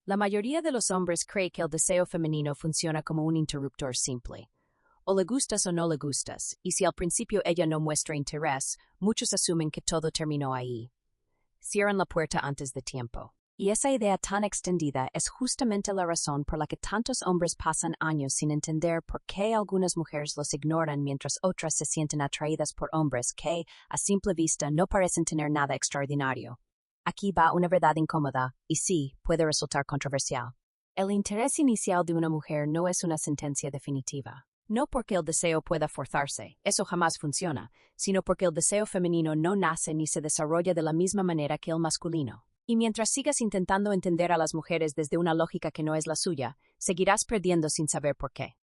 La mayoría de los hombres cree que el deseo femenino funciona como un interruptor simple. O le gustas o no le gustas, y si al principio ella no muestra interés, muchos asumen que todo terminó ahí. Cierran la puerta antes de tiempo. Y esa idea tan extendida es justamente la razón por la que tantos hombres pasan años sin entender por qué algunas mujeres los ignoran mientras otras se sienten atraídas por hombres que, a simple vista, no parecen tener nada extraordinario. Aquí va una verdad incómoda, y sí, puede resultar controversial. El interés inicial de una mujer no es una sentencia definitiva. No porque el deseo pueda forzarse, eso jamás funciona, sino porque el deseo femenino no nace ni se desarrolla de la misma manera que el masculino. Y mientras sigas intentando entender a las mujeres desde una lógica que no es la suya, seguirás perdiendo sin saber por qué.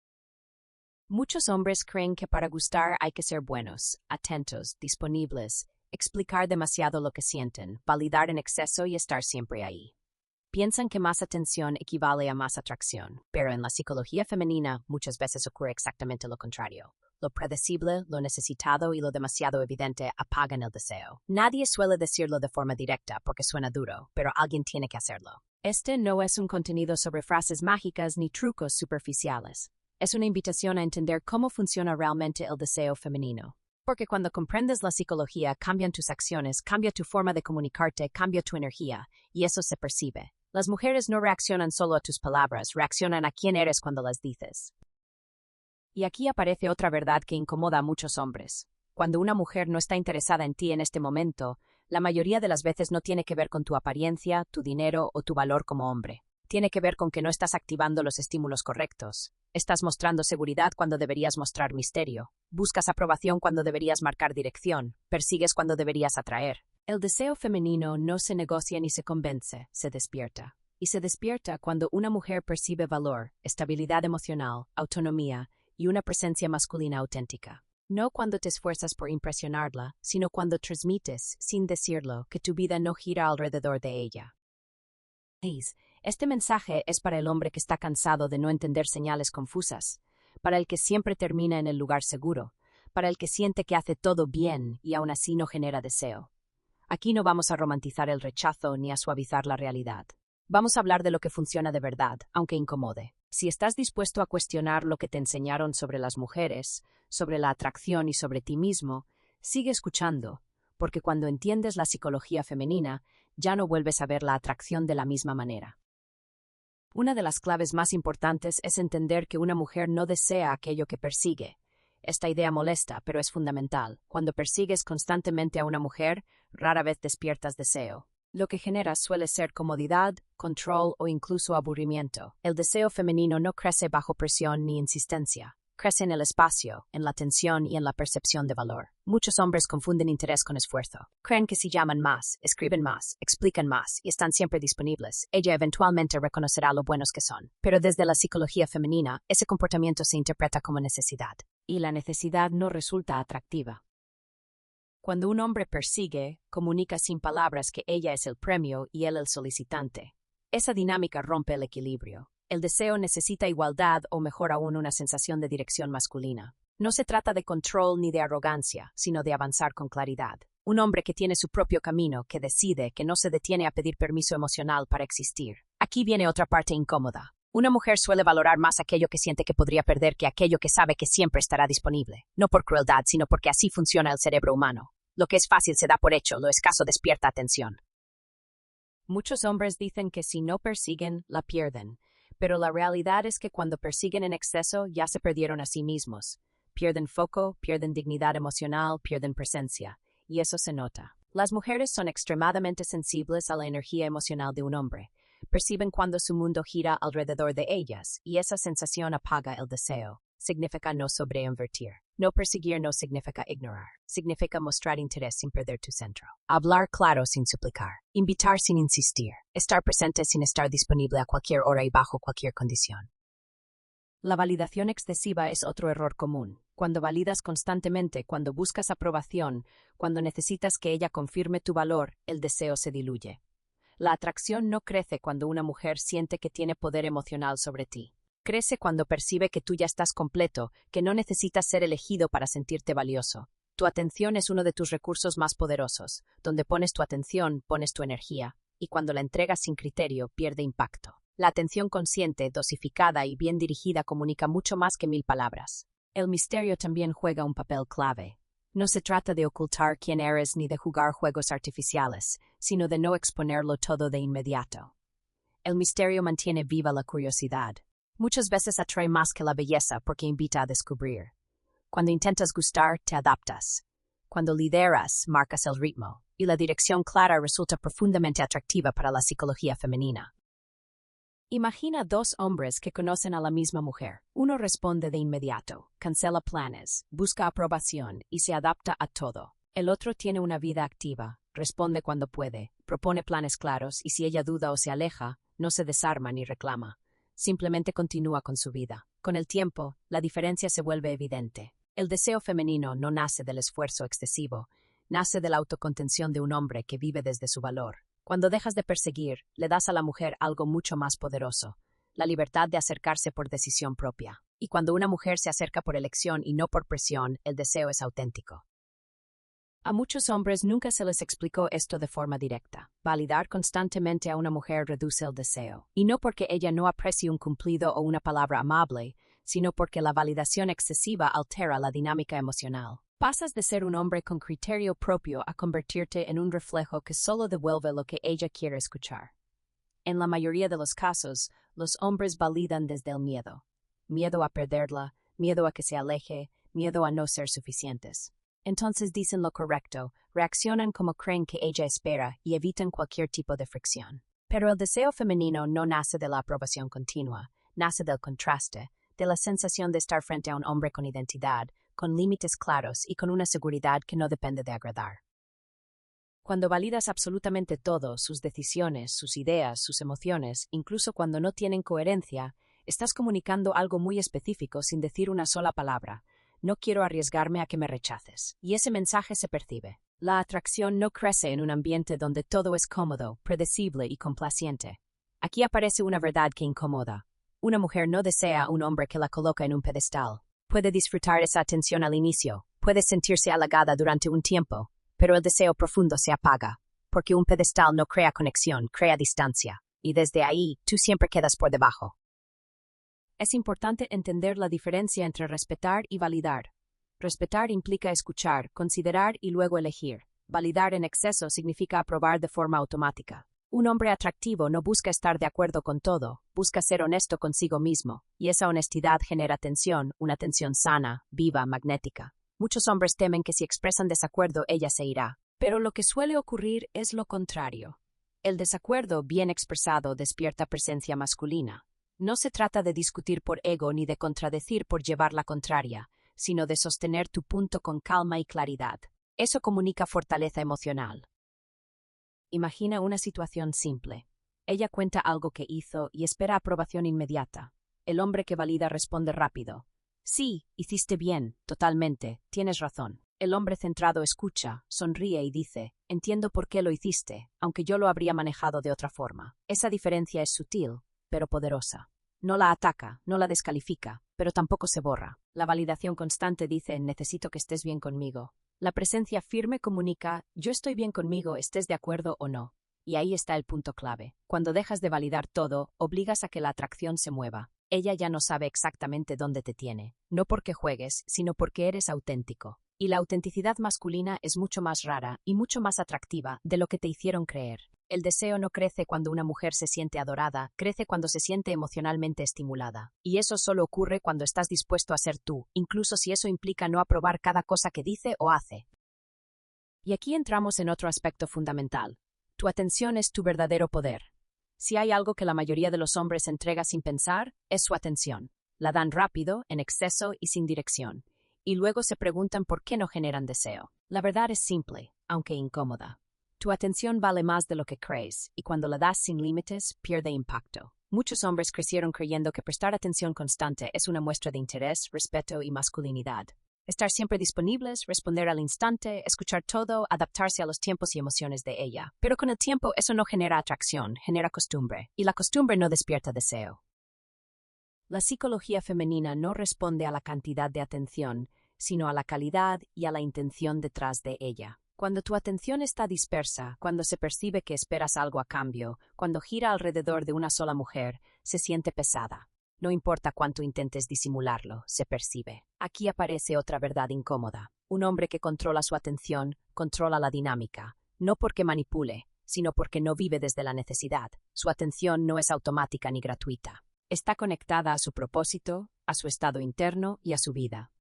Muchos hombres creen que para gustar hay que ser buenos, atentos, disponibles, explicar demasiado lo que sienten, validar en exceso y estar siempre ahí. Piensan que más atención equivale a más atracción, pero en la psicología femenina muchas veces ocurre exactamente lo contrario. Lo predecible, lo necesitado y lo demasiado evidente apagan el deseo. Nadie suele decirlo de forma directa porque suena duro, pero alguien tiene que hacerlo. Este no es un contenido sobre frases mágicas ni trucos superficiales. Es una invitación a entender cómo funciona realmente el deseo femenino. Porque cuando comprendes la psicología, cambian tus acciones, cambia tu forma de comunicarte, cambia tu energía, y eso se percibe. Las mujeres no reaccionan solo a tus palabras, reaccionan a quién eres cuando las dices. Y aquí aparece otra verdad que incomoda a muchos hombres. Cuando una mujer no está interesada en ti en este momento, la mayoría de las veces no tiene que ver con tu apariencia, tu dinero o tu valor como hombre. Tiene que ver con que no estás activando los estímulos correctos. Estás mostrando seguridad cuando deberías mostrar misterio. Buscas aprobación cuando deberías marcar dirección. Persigues cuando deberías atraer. El deseo femenino no se negocia ni se convence, se despierta. Y se despierta cuando una mujer percibe valor, estabilidad emocional, autonomía y una presencia masculina auténtica. No cuando te esfuerzas por impresionarla, sino cuando transmites, sin decirlo, que tu vida no gira alrededor de ella. Este mensaje es para el hombre que está cansado de no entender señales confusas, para el que siempre termina en el lugar seguro, para el que siente que hace todo bien y aún así no genera deseo. Aquí no vamos a romantizar el rechazo ni a suavizar la realidad. Vamos a hablar de lo que funciona de verdad, aunque incomode. Si estás dispuesto a cuestionar lo que te enseñaron sobre las mujeres, sobre la atracción y sobre ti mismo, sigue escuchando, porque cuando entiendes la psicología femenina, ya no vuelves a ver la atracción de la misma manera. Una de las claves más importantes es entender que una mujer no desea aquello que persigue. Esta idea molesta, pero es fundamental. Cuando persigues constantemente a una mujer, rara vez despiertas deseo. Lo que generas suele ser comodidad, control o incluso aburrimiento. El deseo femenino no crece bajo presión ni insistencia. Crece en el espacio, en la tensión y en la percepción de valor. Muchos hombres confunden interés con esfuerzo. Creen que si llaman más, escriben más, explican más y están siempre disponibles, ella eventualmente reconocerá lo buenos que son. Pero desde la psicología femenina, ese comportamiento se interpreta como necesidad. Y la necesidad no resulta atractiva. Cuando un hombre persigue, comunica sin palabras que ella es el premio y él el solicitante. Esa dinámica rompe el equilibrio. El deseo necesita igualdad o mejor aún una sensación de dirección masculina. No se trata de control ni de arrogancia, sino de avanzar con claridad. Un hombre que tiene su propio camino, que decide, que no se detiene a pedir permiso emocional para existir. Aquí viene otra parte incómoda. Una mujer suele valorar más aquello que siente que podría perder que aquello que sabe que siempre estará disponible. No por crueldad, sino porque así funciona el cerebro humano. Lo que es fácil se da por hecho, lo escaso despierta atención. Muchos hombres dicen que si no persiguen, la pierden. Pero la realidad es que cuando persiguen en exceso ya se perdieron a sí mismos. Pierden foco, pierden dignidad emocional, pierden presencia. Y eso se nota. Las mujeres son extremadamente sensibles a la energía emocional de un hombre. Perciben cuando su mundo gira alrededor de ellas, y esa sensación apaga el deseo. Significa no sobreinvertir. No perseguir no significa ignorar. Significa mostrar interés sin perder tu centro. Hablar claro sin suplicar. Invitar sin insistir. Estar presente sin estar disponible a cualquier hora y bajo cualquier condición. La validación excesiva es otro error común. Cuando validas constantemente, cuando buscas aprobación, cuando necesitas que ella confirme tu valor, el deseo se diluye. La atracción no crece cuando una mujer siente que tiene poder emocional sobre ti. Crece cuando percibe que tú ya estás completo, que no necesitas ser elegido para sentirte valioso. Tu atención es uno de tus recursos más poderosos. Donde pones tu atención, pones tu energía, y cuando la entregas sin criterio, pierde impacto. La atención consciente, dosificada y bien dirigida comunica mucho más que 1000 palabras. El misterio también juega un papel clave. No se trata de ocultar quién eres ni de jugar juegos artificiales, sino de no exponerlo todo de inmediato. El misterio mantiene viva la curiosidad. Muchas veces atrae más que la belleza porque invita a descubrir. Cuando intentas gustar, te adaptas. Cuando lideras, marcas el ritmo, y la dirección clara resulta profundamente atractiva para la psicología femenina. Imagina dos hombres que conocen a la misma mujer. Uno responde de inmediato, cancela planes, busca aprobación y se adapta a todo. El otro tiene una vida activa, responde cuando puede, propone planes claros y si ella duda o se aleja, no se desarma ni reclama. Simplemente continúa con su vida. Con el tiempo, la diferencia se vuelve evidente. El deseo femenino no nace del esfuerzo excesivo, nace de la autocontención de un hombre que vive desde su valor. Cuando dejas de perseguir, le das a la mujer algo mucho más poderoso, la libertad de acercarse por decisión propia. Y cuando una mujer se acerca por elección y no por presión, el deseo es auténtico. A muchos hombres nunca se les explicó esto de forma directa. Validar constantemente a una mujer reduce el deseo. Y no porque ella no aprecie un cumplido o una palabra amable, sino porque la validación excesiva altera la dinámica emocional. Pasas de ser un hombre con criterio propio a convertirte en un reflejo que solo devuelve lo que ella quiere escuchar. En la mayoría de los casos, los hombres validan desde el miedo. Miedo a perderla, miedo a que se aleje, miedo a no ser suficientes. Entonces dicen lo correcto, reaccionan como creen que ella espera y evitan cualquier tipo de fricción. Pero el deseo femenino no nace de la aprobación continua, nace del contraste, de la sensación de estar frente a un hombre con identidad, con límites claros y con una seguridad que no depende de agradar. Cuando validas absolutamente todo, sus decisiones, sus ideas, sus emociones, incluso cuando no tienen coherencia, estás comunicando algo muy específico sin decir una sola palabra. No quiero arriesgarme a que me rechaces. Y ese mensaje se percibe. La atracción no crece en un ambiente donde todo es cómodo, predecible y complaciente. Aquí aparece una verdad que incomoda. Una mujer no desea a un hombre que la coloca en un pedestal. Puede disfrutar esa atención al inicio, puede sentirse halagada durante un tiempo, pero el deseo profundo se apaga, porque un pedestal no crea conexión, crea distancia, y desde ahí tú siempre quedas por debajo. Es importante entender la diferencia entre respetar y validar. Respetar implica escuchar, considerar y luego elegir. Validar en exceso significa aprobar de forma automática. Un hombre atractivo no busca estar de acuerdo con todo, busca ser honesto consigo mismo, y esa honestidad genera tensión, una tensión sana, viva, magnética. Muchos hombres temen que si expresan desacuerdo ella se irá, pero lo que suele ocurrir es lo contrario. El desacuerdo bien expresado despierta presencia masculina. No se trata de discutir por ego ni de contradecir por llevar la contraria, sino de sostener tu punto con calma y claridad. Eso comunica fortaleza emocional. Imagina una situación simple. Ella cuenta algo que hizo y espera aprobación inmediata. El hombre que valida responde rápido. Sí, hiciste bien, totalmente, tienes razón. El hombre centrado escucha, sonríe y dice, entiendo por qué lo hiciste, aunque yo lo habría manejado de otra forma. Esa diferencia es sutil, pero poderosa. No la ataca, no la descalifica, pero tampoco se borra. La validación constante dice, necesito que estés bien conmigo. La presencia firme comunica, yo estoy bien conmigo, estés de acuerdo o no. Y ahí está el punto clave. Cuando dejas de validar todo, obligas a que la atracción se mueva. Ella ya no sabe exactamente dónde te tiene, no porque juegues, sino porque eres auténtico. Y la autenticidad masculina es mucho más rara y mucho más atractiva de lo que te hicieron creer. El deseo no crece cuando una mujer se siente adorada, crece cuando se siente emocionalmente estimulada. Y eso solo ocurre cuando estás dispuesto a ser tú, incluso si eso implica no aprobar cada cosa que dice o hace. Y aquí entramos en otro aspecto fundamental. Tu atención es tu verdadero poder. Si hay algo que la mayoría de los hombres entrega sin pensar, es su atención. La dan rápido, en exceso y sin dirección. Y luego se preguntan por qué no generan deseo. La verdad es simple, aunque incómoda. Tu atención vale más de lo que crees, y cuando la das sin límites, pierde impacto. Muchos hombres crecieron creyendo que prestar atención constante es una muestra de interés, respeto y masculinidad. Estar siempre disponibles, responder al instante, escuchar todo, adaptarse a los tiempos y emociones de ella. Pero con el tiempo eso no genera atracción, genera costumbre, y la costumbre no despierta deseo. La psicología femenina no responde a la cantidad de atención, sino a la calidad y a la intención detrás de ella. Cuando tu atención está dispersa, cuando se percibe que esperas algo a cambio, cuando gira alrededor de una sola mujer, se siente pesada. No importa cuánto intentes disimularlo, se percibe. Aquí aparece otra verdad incómoda. Un hombre que controla su atención, controla la dinámica, no porque manipule, sino porque no vive desde la necesidad. Su atención no es automática ni gratuita. Está conectada a su propósito, a su estado interno y a su vida.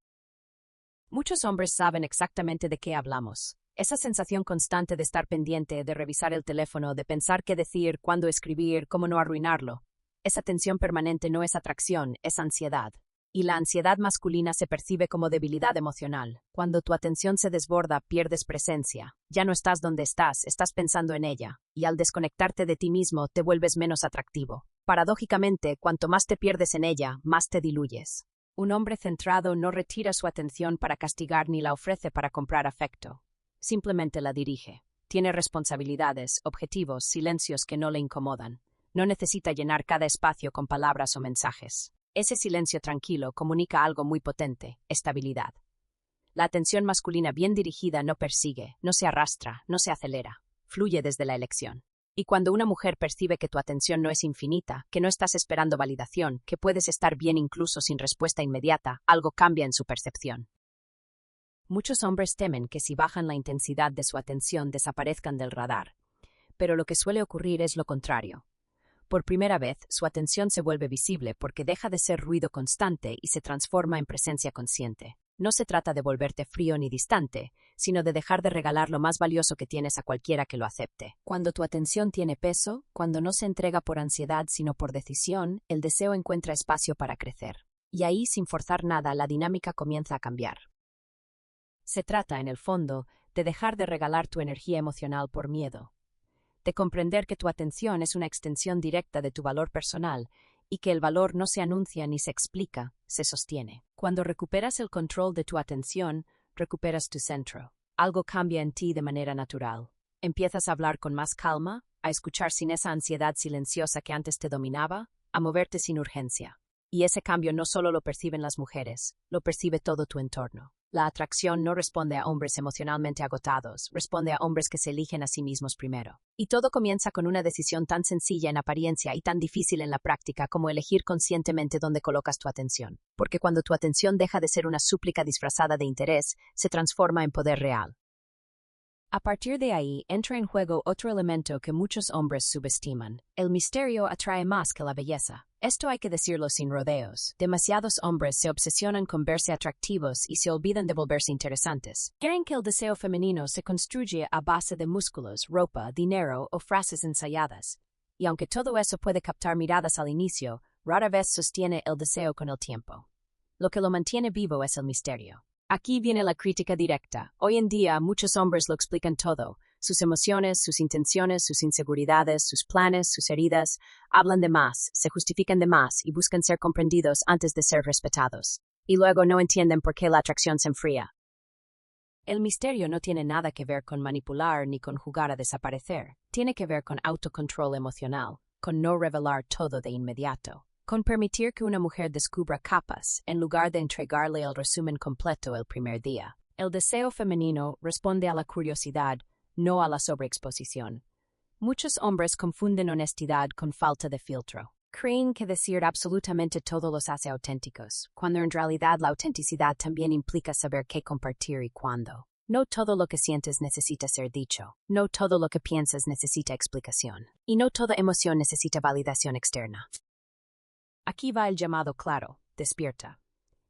Muchos hombres saben exactamente de qué hablamos. Esa sensación constante de estar pendiente, de revisar el teléfono, de pensar qué decir, cuándo escribir, cómo no arruinarlo. Esa tensión permanente no es atracción, es ansiedad. Y la ansiedad masculina se percibe como debilidad emocional. Cuando tu atención se desborda, pierdes presencia. Ya no estás donde estás pensando en ella. Y al desconectarte de ti mismo, te vuelves menos atractivo. Paradójicamente, cuanto más te pierdes en ella, más te diluyes. Un hombre centrado no retira su atención para castigar ni la ofrece para comprar afecto. Simplemente la dirige. Tiene responsabilidades, objetivos, silencios que no le incomodan. No necesita llenar cada espacio con palabras o mensajes. Ese silencio tranquilo comunica algo muy potente: estabilidad. La atención masculina bien dirigida no persigue, no se arrastra, no se acelera. Fluye desde la elección. Y cuando una mujer percibe que tu atención no es infinita, que no estás esperando validación, que puedes estar bien incluso sin respuesta inmediata, algo cambia en su percepción. Muchos hombres temen que si bajan la intensidad de su atención desaparezcan del radar. Pero lo que suele ocurrir es lo contrario. Por primera vez, su atención se vuelve visible porque deja de ser ruido constante y se transforma en presencia consciente. No se trata de volverte frío ni distante, sino de dejar de regalar lo más valioso que tienes a cualquiera que lo acepte. Cuando tu atención tiene peso, cuando no se entrega por ansiedad sino por decisión, el deseo encuentra espacio para crecer. Y ahí, sin forzar nada, la dinámica comienza a cambiar. Se trata, en el fondo, de dejar de regalar tu energía emocional por miedo. De comprender que tu atención es una extensión directa de tu valor personal y que el valor no se anuncia ni se explica, se sostiene. Cuando recuperas el control de tu atención, recuperas tu centro. Algo cambia en ti de manera natural. Empiezas a hablar con más calma, a escuchar sin esa ansiedad silenciosa que antes te dominaba, a moverte sin urgencia. Y ese cambio no solo lo perciben las mujeres, lo percibe todo tu entorno. La atracción no responde a hombres emocionalmente agotados, responde a hombres que se eligen a sí mismos primero. Y todo comienza con una decisión tan sencilla en apariencia y tan difícil en la práctica como elegir conscientemente dónde colocas tu atención. Porque cuando tu atención deja de ser una súplica disfrazada de interés, se transforma en poder real. A partir de ahí, entra en juego otro elemento que muchos hombres subestiman. El misterio atrae más que la belleza. Esto hay que decirlo sin rodeos. Demasiados hombres se obsesionan con verse atractivos y se olvidan de volverse interesantes. Quieren que el deseo femenino se construya a base de músculos, ropa, dinero o frases ensayadas. Y aunque todo eso puede captar miradas al inicio, rara vez sostiene el deseo con el tiempo. Lo que lo mantiene vivo es el misterio. Aquí viene la crítica directa. Hoy en día, muchos hombres lo explican todo. Sus emociones, sus intenciones, sus inseguridades, sus planes, sus heridas. Hablan de más, se justifican de más y buscan ser comprendidos antes de ser respetados. Y luego no entienden por qué la atracción se enfría. El misterio no tiene nada que ver con manipular ni con jugar a desaparecer. Tiene que ver con autocontrol emocional, con no revelar todo de inmediato. Con permitir que una mujer descubra capas, en lugar de entregarle el resumen completo el primer día. El deseo femenino responde a la curiosidad, no a la sobreexposición. Muchos hombres confunden honestidad con falta de filtro. Creen que decir absolutamente todo los hace auténticos, cuando en realidad la autenticidad también implica saber qué compartir y cuándo. No todo lo que sientes necesita ser dicho. No todo lo que piensas necesita explicación. Y no toda emoción necesita validación externa. Aquí va el llamado claro: despierta.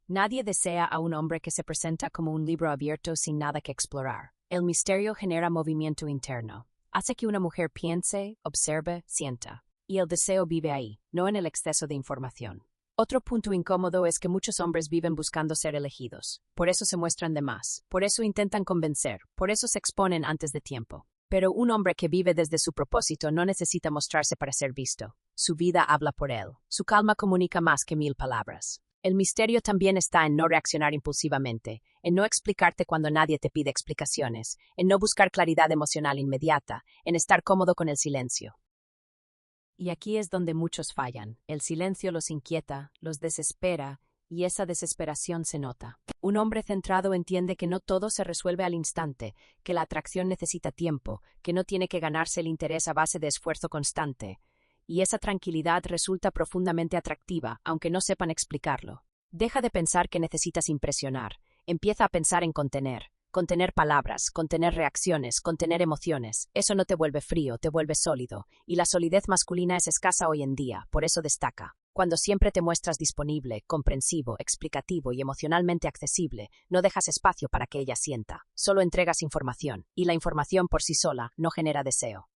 Nadie desea a un hombre que se presenta como un libro abierto sin nada que explorar. El misterio genera movimiento interno. Hace que una mujer piense, observe, sienta. Y el deseo vive ahí, no en el exceso de información. Otro punto incómodo es que muchos hombres viven buscando ser elegidos. Por eso se muestran de más. Por eso intentan convencer. Por eso se exponen antes de tiempo. Pero un hombre que vive desde su propósito no necesita mostrarse para ser visto. Su vida habla por él. Su calma comunica más que 1000 palabras. El misterio también está en no reaccionar impulsivamente, en no explicarte cuando nadie te pide explicaciones, en no buscar claridad emocional inmediata, en estar cómodo con el silencio. Y aquí es donde muchos fallan. El silencio los inquieta, los desespera y esa desesperación se nota. Un hombre centrado entiende que no todo se resuelve al instante, que la atracción necesita tiempo, que no tiene que ganarse el interés a base de esfuerzo constante. Y esa tranquilidad resulta profundamente atractiva, aunque no sepan explicarlo. Deja de pensar que necesitas impresionar. Empieza a pensar en contener. Contener palabras, contener reacciones, contener emociones. Eso no te vuelve frío, te vuelve sólido. Y la solidez masculina es escasa hoy en día, por eso destaca. Cuando siempre te muestras disponible, comprensivo, explicativo y emocionalmente accesible, no dejas espacio para que ella sienta. Solo entregas información, y la información por sí sola no genera deseo.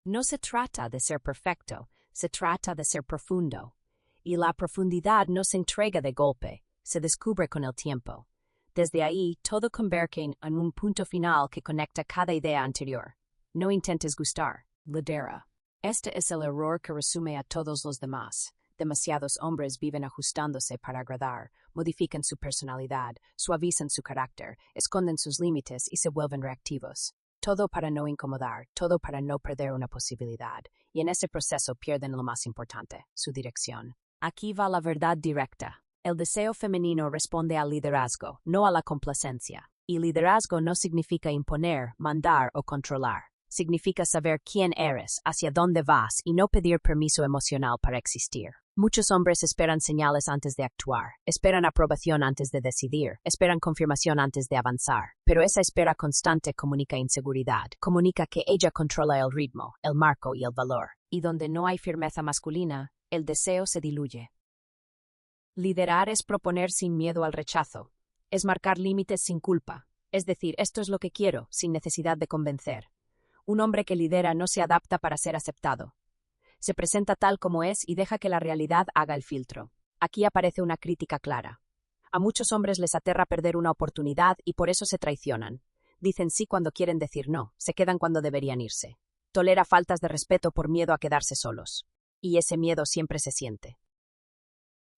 No se trata de ser perfecto, se trata de ser profundo. Y la profundidad no se entrega de golpe, se descubre con el tiempo. Desde ahí, todo converge en un punto final que conecta cada idea anterior. No intentes gustar, lidera. Este es el error que resume a todos los demás. Demasiados hombres viven ajustándose para agradar, modifican su personalidad, suavizan su carácter, esconden sus límites y se vuelven reactivos. Todo para no incomodar, todo para no perder una posibilidad, y en ese proceso pierden lo más importante, su dirección. Aquí va la verdad directa. El deseo femenino responde al liderazgo, no a la complacencia. Y liderazgo no significa imponer, mandar o controlar. Significa saber quién eres, hacia dónde vas y no pedir permiso emocional para existir. Muchos hombres esperan señales antes de actuar, esperan aprobación antes de decidir, esperan confirmación antes de avanzar. Pero esa espera constante comunica inseguridad, comunica que ella controla el ritmo, el marco y el valor. Y donde no hay firmeza masculina, el deseo se diluye. Liderar es proponer sin miedo al rechazo, es marcar límites sin culpa, es decir, esto es lo que quiero, sin necesidad de convencer. Un hombre que lidera no se adapta para ser aceptado. Se presenta tal como es y deja que la realidad haga el filtro. Aquí aparece una crítica clara. A muchos hombres les aterra perder una oportunidad y por eso se traicionan. Dicen sí cuando quieren decir no, se quedan cuando deberían irse. Tolera faltas de respeto por miedo a quedarse solos. Y ese miedo siempre se siente.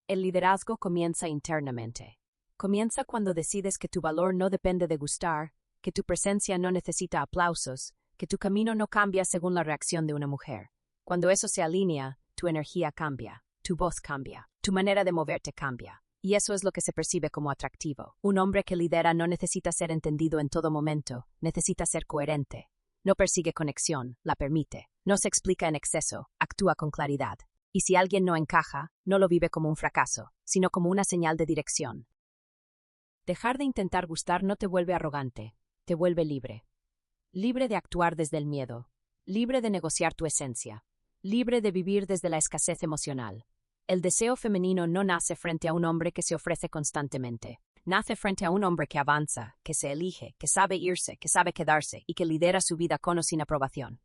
El liderazgo comienza internamente. Comienza cuando decides que tu valor no depende de gustar, que tu presencia no necesita aplausos, que tu camino no cambia según la reacción de una mujer. Cuando eso se alinea, tu energía cambia, tu voz cambia, tu manera de moverte cambia. Y eso es lo que se percibe como atractivo. Un hombre que lidera no necesita ser entendido en todo momento, necesita ser coherente. No persigue conexión, la permite. No se explica en exceso, actúa con claridad. Y si alguien no encaja, no lo vive como un fracaso, sino como una señal de dirección. Dejar de intentar gustar no te vuelve arrogante, te vuelve libre. Libre de actuar desde el miedo, libre de negociar tu esencia, libre de vivir desde la escasez emocional. El deseo femenino no nace frente a un hombre que se ofrece constantemente. Nace frente a un hombre que avanza, que se elige, que sabe irse, que sabe quedarse y que lidera su vida con o sin aprobación.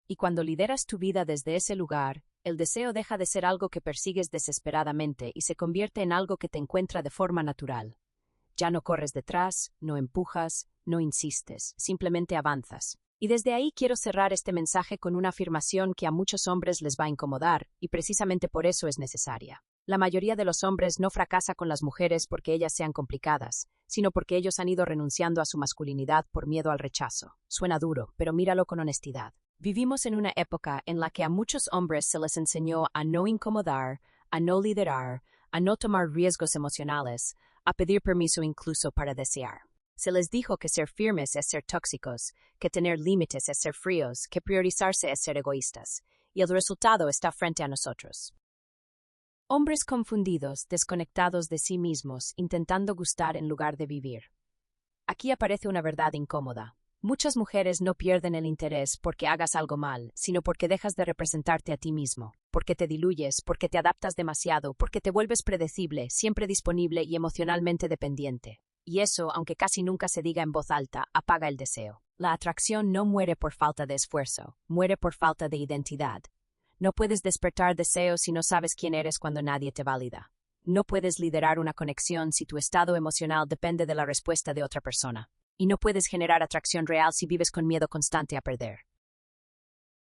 Y cuando lideras tu vida desde ese lugar, el deseo deja de ser algo que persigues desesperadamente y se convierte en algo que te encuentra de forma natural. Ya no corres detrás, no empujas, no insistes, simplemente avanzas. Y desde ahí quiero cerrar este mensaje con una afirmación que a muchos hombres les va a incomodar, y precisamente por eso es necesaria. La mayoría de los hombres no fracasa con las mujeres porque ellas sean complicadas, sino porque ellos han ido renunciando a su masculinidad por miedo al rechazo. Suena duro, pero míralo con honestidad. Vivimos en una época en la que a muchos hombres se les enseñó a no incomodar, a no liderar, a no tomar riesgos emocionales, a pedir permiso incluso para desear. Se les dijo que ser firmes es ser tóxicos, que tener límites es ser fríos, que priorizarse es ser egoístas, y el resultado está frente a nosotros. Hombres confundidos, desconectados de sí mismos, intentando gustar en lugar de vivir. Aquí aparece una verdad incómoda. Muchas mujeres no pierden el interés porque hagas algo mal, sino porque dejas de representarte a ti mismo, porque te diluyes, porque te adaptas demasiado, porque te vuelves predecible, siempre disponible y emocionalmente dependiente. Y eso, aunque casi nunca se diga en voz alta, apaga el deseo. La atracción no muere por falta de esfuerzo, muere por falta de identidad. No puedes despertar deseos si no sabes quién eres cuando nadie te valida. No puedes liderar una conexión si tu estado emocional depende de la respuesta de otra persona. Y no puedes generar atracción real si vives con miedo constante a perder.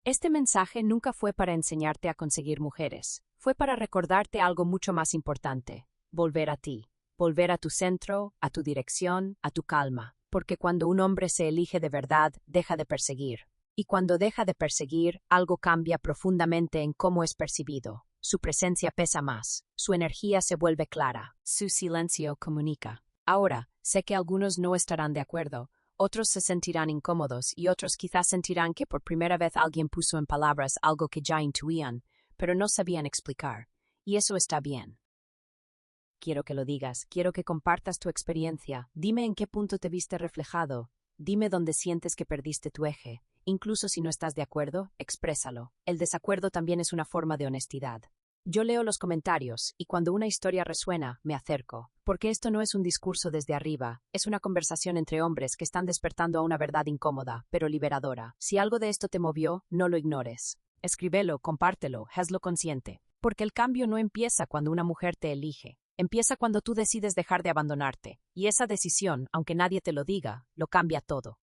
Este mensaje nunca fue para enseñarte a conseguir mujeres. Fue para recordarte algo mucho más importante. Volver a ti. Volver a tu centro, a tu dirección, a tu calma. Porque cuando un hombre se elige de verdad, deja de perseguir. Y cuando deja de perseguir, algo cambia profundamente en cómo es percibido. Su presencia pesa más, su energía se vuelve clara, su silencio comunica. Ahora, sé que algunos no estarán de acuerdo, otros se sentirán incómodos y otros quizás sentirán que por primera vez alguien puso en palabras algo que ya intuían, pero no sabían explicar. Y eso está bien. Quiero que lo digas, quiero que compartas tu experiencia, dime en qué punto te viste reflejado, dime dónde sientes que perdiste tu eje. Incluso si no estás de acuerdo, exprésalo. El desacuerdo también es una forma de honestidad. Yo leo los comentarios y cuando una historia resuena, me acerco, porque esto no es un discurso desde arriba, es una conversación entre hombres que están despertando a una verdad incómoda, pero liberadora. Si algo de esto te movió, no lo ignores. Escríbelo, compártelo, hazlo consciente. Porque el cambio no empieza cuando una mujer te elige. Empieza cuando tú decides dejar de abandonarte. Y esa decisión, aunque nadie te lo diga, lo cambia todo.